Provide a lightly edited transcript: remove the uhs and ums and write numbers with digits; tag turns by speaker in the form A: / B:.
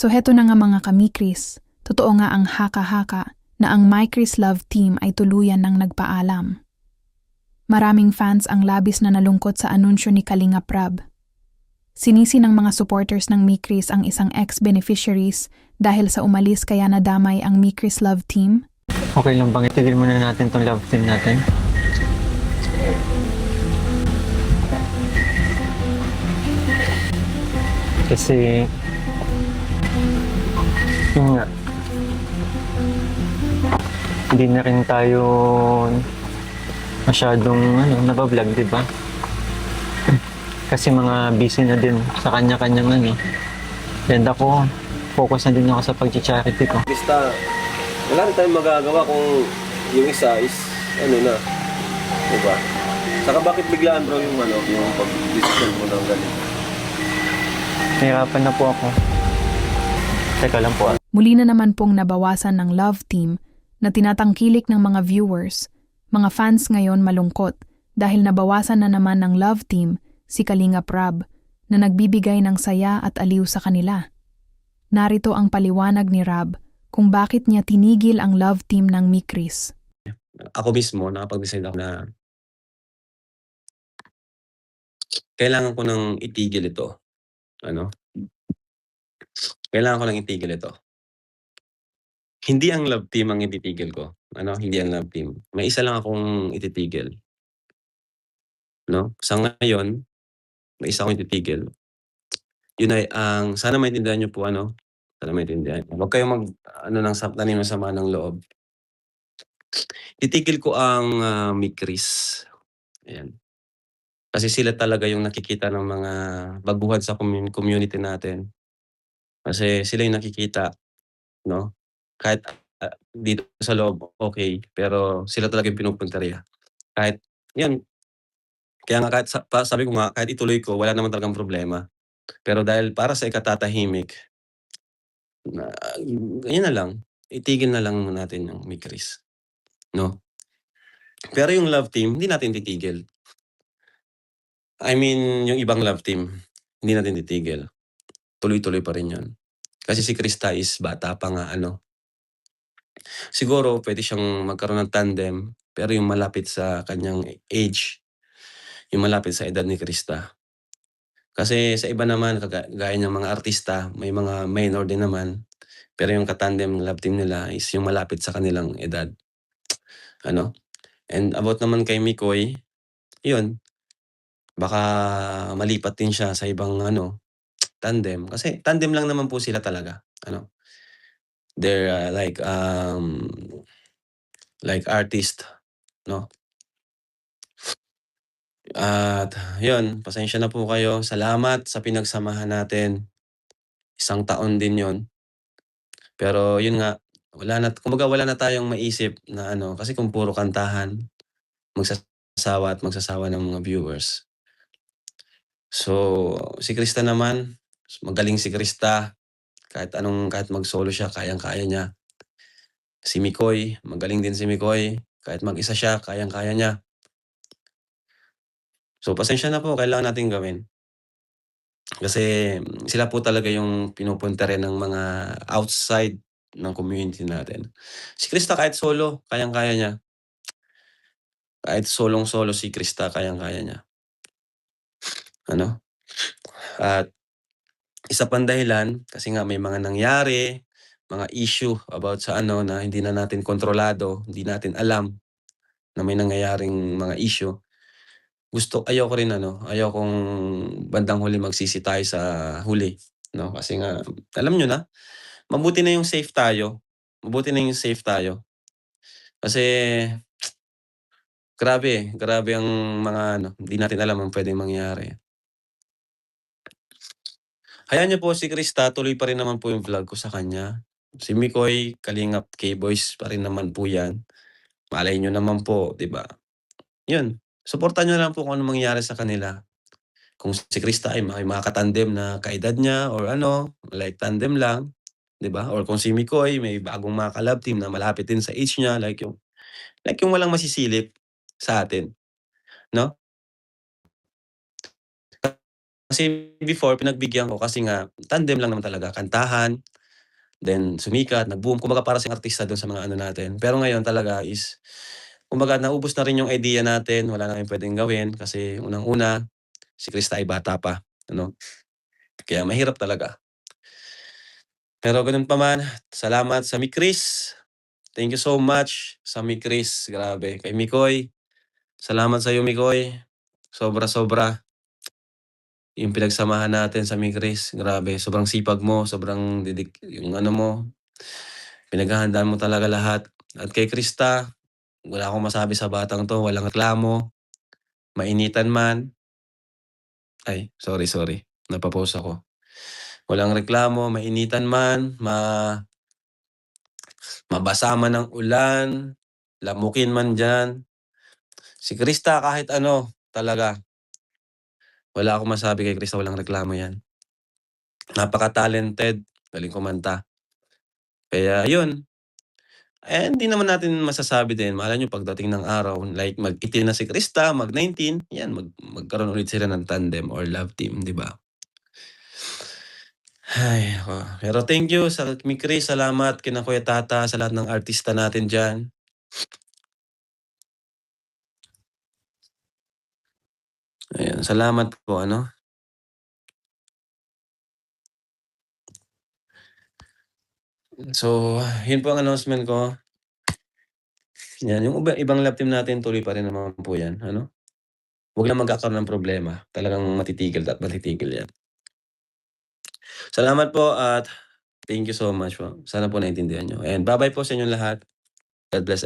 A: So heto na nga mga kamikris, totoo nga ang haka-haka na ang My Chris Love Team ay tuluyan ng nagpaalam. Maraming fans ang labis na nalungkot sa anunsyo ni Kalinga Prab. Sinisi ng mga supporters ng Mikris ang isang ex-beneficiaries dahil sa umalis kaya nadamay ang Mikris Love Team.
B: Okay lang bang itigil muna natin tong love team natin? Kasi yun nga, hindi na rin tayo masyadong nabablog, di ba? Kasi mga busy na din sa kanya-kanyang And ako, focus na din ako sa pag-charity ko.
C: Basta, wala rin tayong magagawa kung yung isa is, na, diba? Saka bakit biglaan bro yung pag-decision mo ng ganito?
B: Nahirapan na po ako. Teka lang po.
A: Muli na naman pong nabawasan ng Love Team na tinatangkilik ng mga viewers. Mga fans ngayon malungkot dahil nabawasan na naman ng Love Team si Kalinga Prab na nagbibigay ng saya at aliw sa kanila. Narito ang paliwanag ni Rab kung bakit niya tinigil ang Love Team ng Mikris.
C: Ako mismo, nakapag-decide ako na kailangan ko nang itigil ito. Kailangan ko nang itigil ito. Hindi ang Love Team ang ititigil ko. Hindi ang Love Team. May isa lang akong ititigil. Sa ngayon, may isa akong ititigil. Yun ay sana maintindihan niyo po sana maintindihan. Huwag kayong tanim ng sama ng loob. Titigil ko ang Mikris. Ayan. Kasi sila talaga yung nakikita ng mga baguhan sa community natin. Kasi sila yung nakikita, kahit dito sa loob, okay. Pero sila talaga yung pinupuntarya. Kahit, yan. Kaya nga sabi ko nga, kahit ituloy ko, wala naman talagang problema. Pero dahil para sa ikatatahimik, yun na lang. Itigil na lang natin yung Mikris. Pero yung Love Team, hindi natin titigil. I mean, yung ibang Love Team, hindi natin titigil. Tuloy-tuloy pa rin yun. Kasi si Krista is bata pa nga, Siguro, pwede siyang magkaroon ng tandem, pero yung malapit sa kanyang age, yung malapit sa edad ni Krista. Kasi sa iba naman, gaya ng mga artista, may mga minor din naman, pero yung katandem Love Team nila is yung malapit sa kanilang edad. And about naman kay Mikoy, yun, baka malipat din siya sa ibang tandem. Kasi tandem lang naman po sila talaga. They're like artist, At yun, pasensya na po kayo. Salamat sa pinagsamahan natin. 1 taon din yun. Pero yun nga, kumbaga wala na tayong maisip na kasi kung puro kantahan, magsasawa ng mga viewers. So, si Krista naman, magaling si Krista. Kahit mag-solo siya, kayang-kaya niya. Si Mikoy, magaling din si Mikoy. Kahit mag-isa siya, kayang-kaya niya. So, pasensya na po, kailangan natin gawin. Kasi sila po talaga yung pinupunta rin ng mga outside ng community natin. Si Krista kahit solo, kayang-kaya niya. Kahit solong-solo si Krista, kayang-kaya niya. At isa pang dahilan, kasi nga may mga nangyari, mga issue about sa na hindi na natin kontrolado, hindi natin alam na may nangyayaring mga issue. Ayoko rin ayokong bandang huli magsisi tayo sa huli. Kasi nga, alam nyo na, mabuti na yung safe tayo. Kasi, grabe ang mga hindi natin alam ang pwedeng mangyari. Hayaan niyo po si Krista, tuloy pa rin naman po yung vlog ko sa kanya. Si Mikoy, Kalingap, K-Boys pa rin naman po yan. Malay nyo naman po, di ba? Yun, supportan nyo lang po kung ano mangyayari sa kanila. Kung si Krista ay mga katandem na kaedad niya or like tandem lang, di ba? Or kung si Mikoy may bagong mga ka-love team na malapit din sa age niya, like yung walang masisilip sa atin. Kasi before pinagbigyan ko kasi nga tandem lang naman talaga, kantahan, then sumikat, nag-boom. Kumbaga para siyang artista dun sa mga ano natin. Pero ngayon talaga is kumbaga naubos na rin yung idea natin, wala na kaming puwedeng gawin kasi unang-una, si Krista ay bata pa, ano. Kaya mahirap talaga. Pero gano'n pa man, salamat sa Chris. Thank you so much sa Chris, grabe. Kay Mikoy, salamat sa'yo Mikoy. Sobra-sobra yung pinagsamahan natin sa Chris, grabe. Sobrang sipag mo, sobrang yung ano mo, pinaghahandaan mo talaga lahat. At kay Krista, wala akong masabi sa batang 'to, walang reklamo, mainitan man ay, sorry, napa-pause ako. Walang reklamo, mainitan man, mabasa man ng ulan, lamukin man diyan. Si Krista kahit ano, talaga, wala akong masabi kay Krista, walang reklamo 'yan. Napaka-talented, galing kumanta. Kaya yun, hindi naman natin masasabi din, malay niyo pagdating ng araw like mag-18 na si Krista, mag-19, 'yan magkaroon ulit sila ng tandem or love team, 'di ba? Ay naku, pero thank you sa Chris, salamat kina Kuya Tata, sa lahat ng artista natin diyan. Ayan, salamat po ano. So, yun po ang announcement ko. Yan, yung ibang love team natin tuloy pa rin naman po yan, ano. Huwag lang magkakaroon ng problema, talagang matitigil at matitigil yan. Salamat po at thank you so much po. Sana po naintindihan niyo and bye-bye po sa inyong lahat. God bless